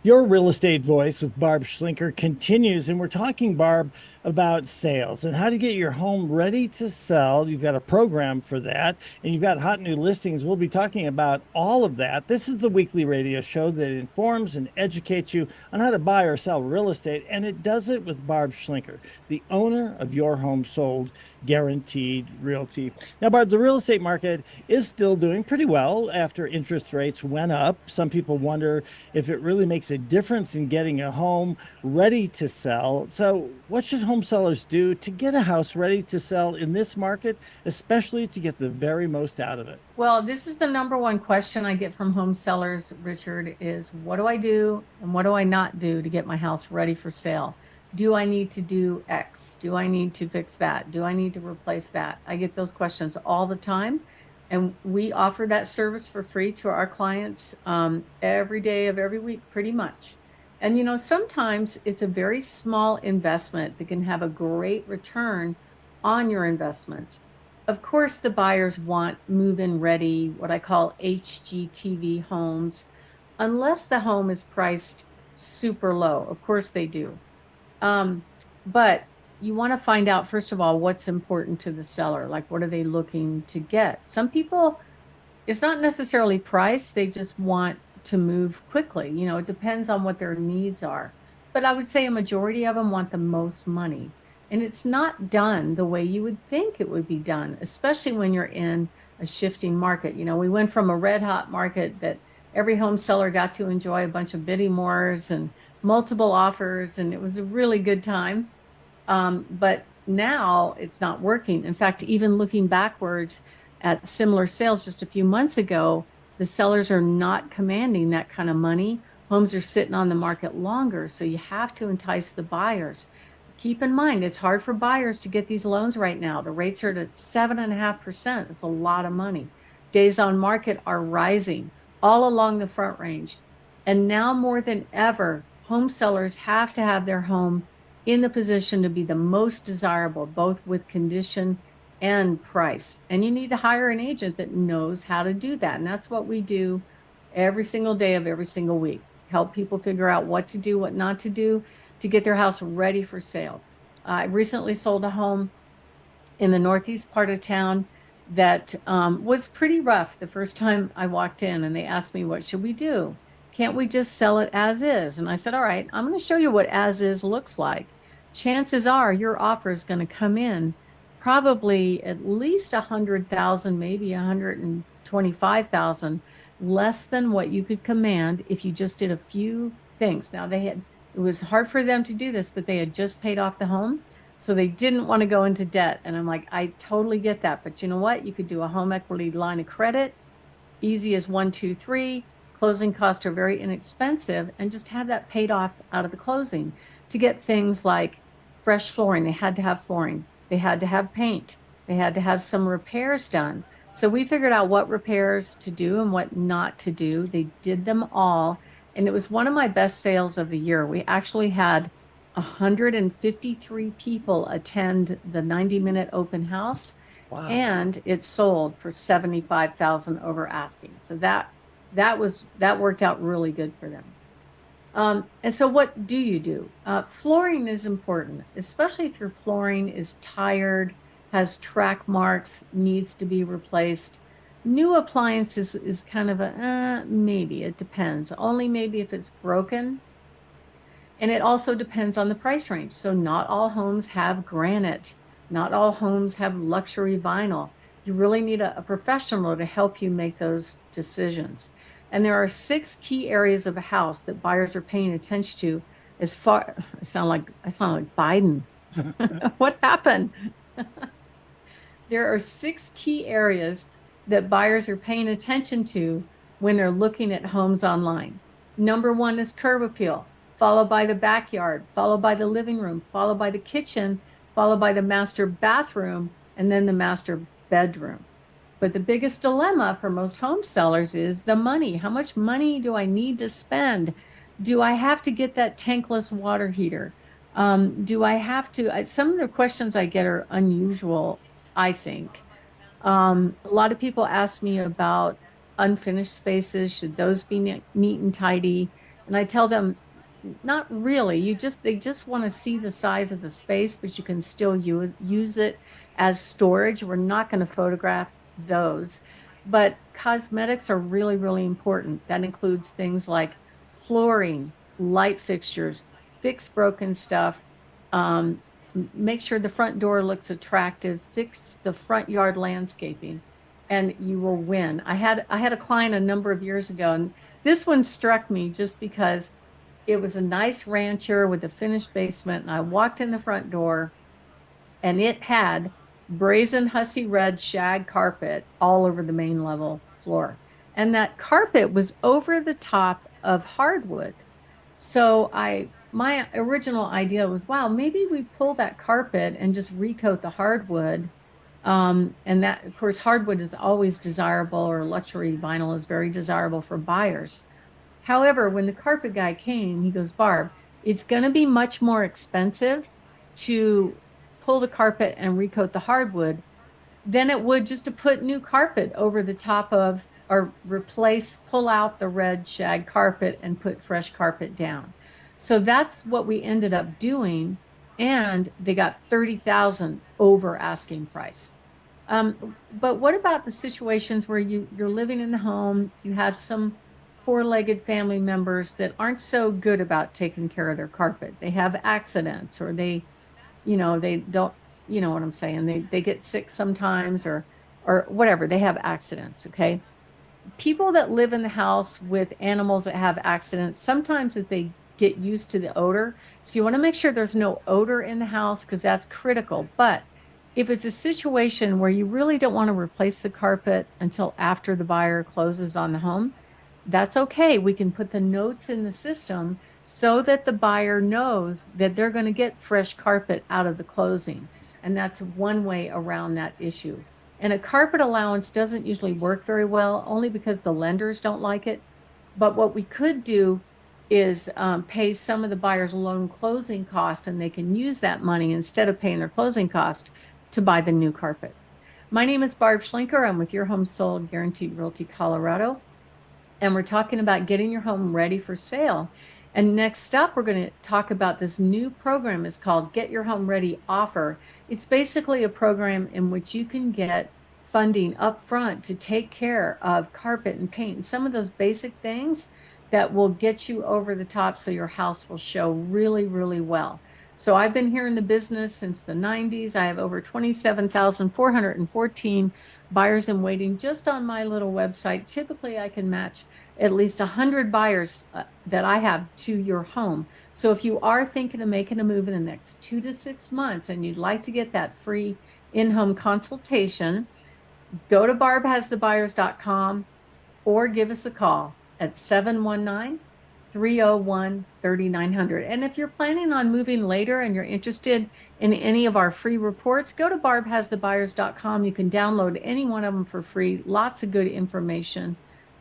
Your real estate voice with Barb Schlinker continues, and we're talking, Barb, about sales and how to get your home ready to sell. You've got a program for that, and you've got hot new listings. We'll be talking about all of that. This is the weekly radio show that informs and educates you on how to buy or sell real estate, and it does it with Barb Schlinker, the owner of Your Home Sold Guaranteed Realty. Now, Barb, the real estate market is still doing pretty well after interest rates went up. Some people wonder if it really makes a difference in getting a home ready to sell. So, what should home sellers do to get a house ready to sell in this market, especially to get the very most out of it? Well, this is the number one question I get from home sellers, Richard, is what do I do and what do I not do to get my house ready for sale? Do I need to do X? Do I need to fix that? Do I need to replace that? I get those questions all the time. And we offer that service for free to our clients every day of every week, pretty much. And, sometimes it's a very small investment that can have a great return on your investment. Of course, the buyers want move-in ready, what I call HGTV homes, unless the home is priced super low. Of course they do. Um, but you want to find out, first of all, what's important to the seller. Like, what are they looking to get? Some people, it's not necessarily price. They just want to move quickly. It depends on what their needs are. But I would say a majority of them want the most money. And it's not done the way you would think it would be done, especially when you're in a shifting market. We went from a red hot market that every home seller got to enjoy a bunch of bidding wars and multiple offers, and it was a really good time. But now it's not working. In fact, even looking backwards at similar sales just a few months ago, the sellers are not commanding that kind of money. Homes are sitting on the market longer, so you have to entice the buyers. Keep in mind, it's hard for buyers to get these loans right now. The rates are at 7.5%. It's a lot of money. Days on market are rising all along the Front Range. And now more than ever, home sellers have to have their home in the position to be the most desirable, both with condition and price. And you need to hire an agent that knows how to do that. And that's what we do every single day of every single week. Help people figure out what to do, what not to do to get their house ready for sale. I recently sold a home in the northeast part of town that was pretty rough the first time I walked in, and they asked me, what should we do? Can't we just sell it as is? And I said, all right, I'm going to show you what as is looks like. Chances are your offer is going to come in probably at least 100,000, maybe 125,000 less than what you could command if you just did a few things. Now it was hard for them to do this, but they had just paid off the home. So they didn't want to go into debt. And I'm like, I totally get that. But you know what? You could do a home equity line of credit, easy as 1, 2, 3. Closing costs are very inexpensive, and just have that paid off out of the closing to get things like fresh flooring. They had to have flooring. They had to have paint. They had to have some repairs done. So we figured out what repairs to do and what not to do. They did them all. And it was one of my best sales of the year. We actually had 153 people attend the 90-minute open house, Wow. and it sold for 75,000 over asking. So that worked out really good for them. And so what do you do? Flooring is important, especially if your flooring is tired, has track marks, needs to be replaced. New appliances is kind of a maybe. It depends. Only maybe if it's broken. And it also depends on the price range. So not all homes have granite. Not all homes have luxury vinyl. You really need a professional to help you make those decisions. And there are 6 key areas of a house that buyers are paying attention to. As far, I sound like Biden. What happened? There are 6 key areas that buyers are paying attention to when they're looking at homes online. Number 1 is curb appeal, followed by the backyard, followed by the living room, followed by the kitchen, followed by the master bathroom, and then the master bedroom. But the biggest dilemma for most home sellers is the money. How much money do I need to spend? Do I have to get that tankless water heater? Do I have to? Some of the questions I get are unusual, I think. A lot of people ask me about unfinished spaces. Should those be neat and tidy? And I tell them, not really. They just want to see the size of the space, but you can still use it as storage. We're not going to photograph those. But cosmetics are really, really important. That includes things like flooring, light fixtures, fix broken stuff, make sure the front door looks attractive, fix the front yard landscaping, and you will win. I had a client a number of years ago, and this one struck me just because it was a nice rancher with a finished basement. And I walked in the front door and it had brazen hussy red shag carpet all over the main level floor. And that carpet was over the top of hardwood. So my original idea was, wow, maybe we pull that carpet and just recoat the hardwood. And that, of course, hardwood is always desirable, or luxury vinyl is very desirable for buyers. However, when the carpet guy came, he goes, Barb, it's going to be much more expensive to pull the carpet and recoat the hardwood than it would just to put new carpet over the top of, or pull out the red shag carpet and put fresh carpet down. So that's what we ended up doing. And they got 30,000 over asking price. But what about the situations where you're living in the home, you have some four-legged family members that aren't so good about taking care of their carpet. They have accidents, or they don't, you know what I'm saying? They get sick sometimes, or whatever. They have accidents, okay? People that live in the house with animals that have accidents, sometimes if they get used to the odor. So you want to make sure there's no odor in the house, because that's critical. But if it's a situation where you really don't want to replace the carpet until after the buyer closes on the home, that's okay. We can put the notes in the system so that the buyer knows that they're going to get fresh carpet out of the closing. And that's one way around that issue. And a carpet allowance doesn't usually work very well, only because the lenders don't like it. But what we could do is pay some of the buyer's loan closing cost, and they can use that money instead of paying their closing cost to buy the new carpet. My name is Barb Schlinker. I'm with Your Home Sold Guaranteed Realty Colorado. And we're talking about getting your home ready for sale. And next up, we're going to talk about this new program. It's called Get Your Home Ready Offer. It's basically a program in which you can get funding up front to take care of carpet and paint and some of those basic things that will get you over the top so your house will show really, really well. So I've been here in the business since the 90s. I have over 27,414 buyers in waiting just on my little website. Typically, I can match at least 100 buyers that I have to your home. So if you are thinking of making a move in the next 2 to 6 months and you'd like to get that free in-home consultation, go to barbhasthebuyers.com or give us a call at 719-301-3900. And if you're planning on moving later and you're interested in any of our free reports, go to barbhasthebuyers.com. You can download any one of them for free. Lots of good information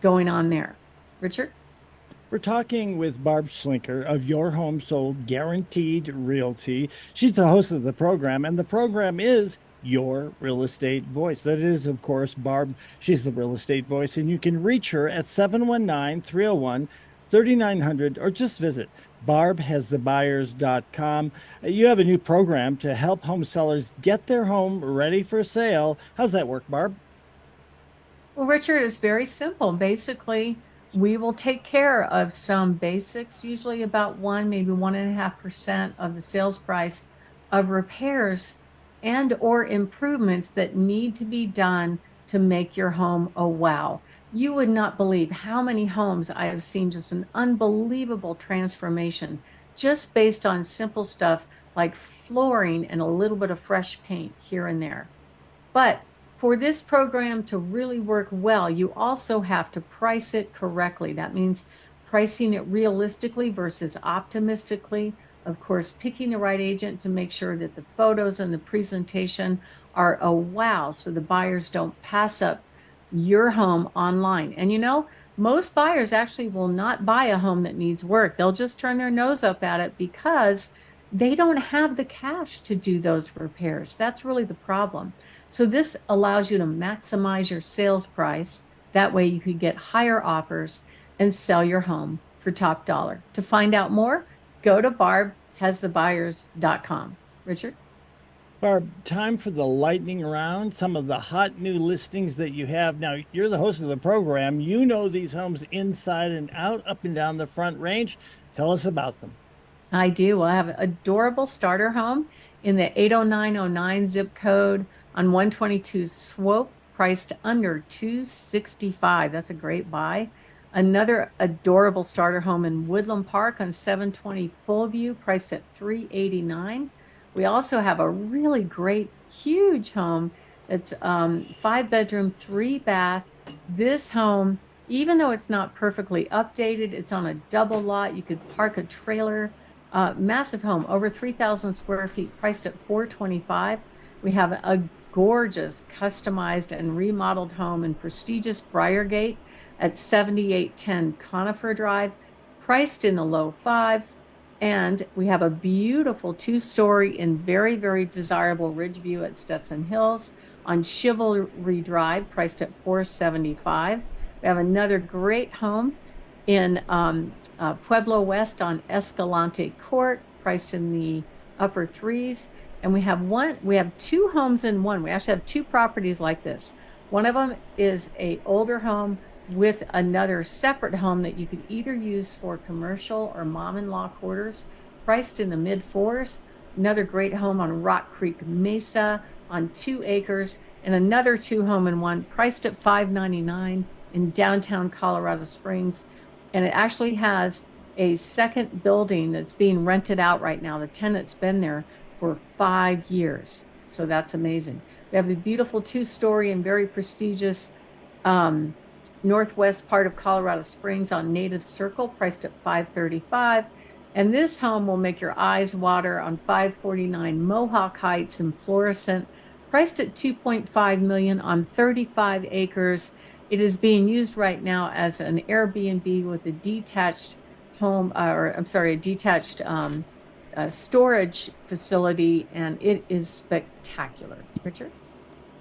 going on there. Richard? We're talking with Barb Schlinker of Your Home Sold Guaranteed Realty. She's the host of the program, and the program is Your Real Estate Voice. That is, of course, Barb. She's the real estate voice, and you can reach her at 719-301-3900, or just visit barbhasthebuyers.com. You have a new program to help home sellers get their home ready for sale. How's that work, Barb? Well, Richard, is very simple. Basically, we will take care of some basics, usually about 1, maybe 1.5% of the sales price of repairs and or improvements that need to be done to make your home a wow. You would not believe how many homes I have seen just an unbelievable transformation just based on simple stuff like flooring and a little bit of fresh paint here and there. But for this program to really work well, you also have to price it correctly. That means pricing it realistically versus optimistically. Of course, picking the right agent to make sure that the photos and the presentation are a wow, so the buyers don't pass up your home online. And most buyers actually will not buy a home that needs work. They'll just turn their nose up at it because they don't have the cash to do those repairs. That's really the problem. So this allows you to maximize your sales price. That way you could get higher offers and sell your home for top dollar. To find out more, go to barbhasthebuyers.com. Richard? Barb, time for the lightning round. Some of the hot new listings that you have. Now, you're the host of the program. You know these homes inside and out, up and down the Front Range. Tell us about them. I do. Well, I have an adorable starter home in the 80909 zip code on 122 Swope, priced under 265. That's a great buy. Another adorable starter home in Woodland Park on 720 Fullview, priced at 389. We also have a really great, huge home. It's 5-bedroom, 3-bath. This home, even though it's not perfectly updated, it's on a double lot. You could park a trailer. Massive home, over 3,000 square feet, priced at $425. We have a gorgeous, customized and remodeled home in prestigious Briargate at 7810 Conifer Drive, priced in the low fives. And we have a beautiful 2-story in very, very desirable Ridgeview at Stetson Hills on Chivalry Drive, priced at $475. We have another great home in Pueblo West on Escalante Court, priced in the upper threes. And we have 2 homes in one. We actually have 2 properties like this. One of them is a older home with another separate home that you could either use for commercial or mom-in-law quarters, priced in the mid-4s. Another great home on Rock Creek Mesa on 2 acres, and another 2 home in one, priced at $599 in downtown Colorado Springs. And it actually has a second building that's being rented out right now. The tenant's been there for 5 years. So that's amazing. We have a beautiful 2-story and very prestigious northwest part of Colorado Springs on Native Circle, priced at $535. And this home will make your eyes water on 549 Mohawk Heights in Florissant, priced at $2.5 million on 35 acres. It is being used right now as an Airbnb with a detached storage facility, and it is spectacular. Richard?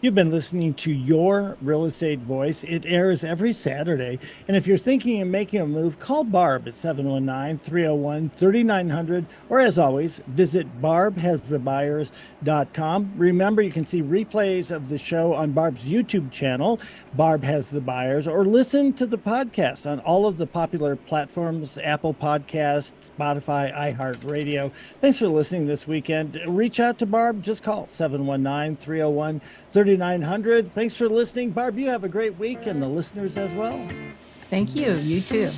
You've been listening to Your Real Estate Voice. It airs every Saturday. And if you're thinking of making a move, call Barb at 719-301-3900. Or as always, visit barbhasthebuyers.com. Remember, you can see replays of the show on Barb's YouTube channel, Barb Has the Buyers, or listen to the podcast on all of the popular platforms, Apple Podcasts, Spotify, iHeartRadio. Thanks for listening this weekend. Reach out to Barb. Just call 719-301-3900. Thanks for listening. Barb, you have a great week, and the listeners as well. Thank you. You too.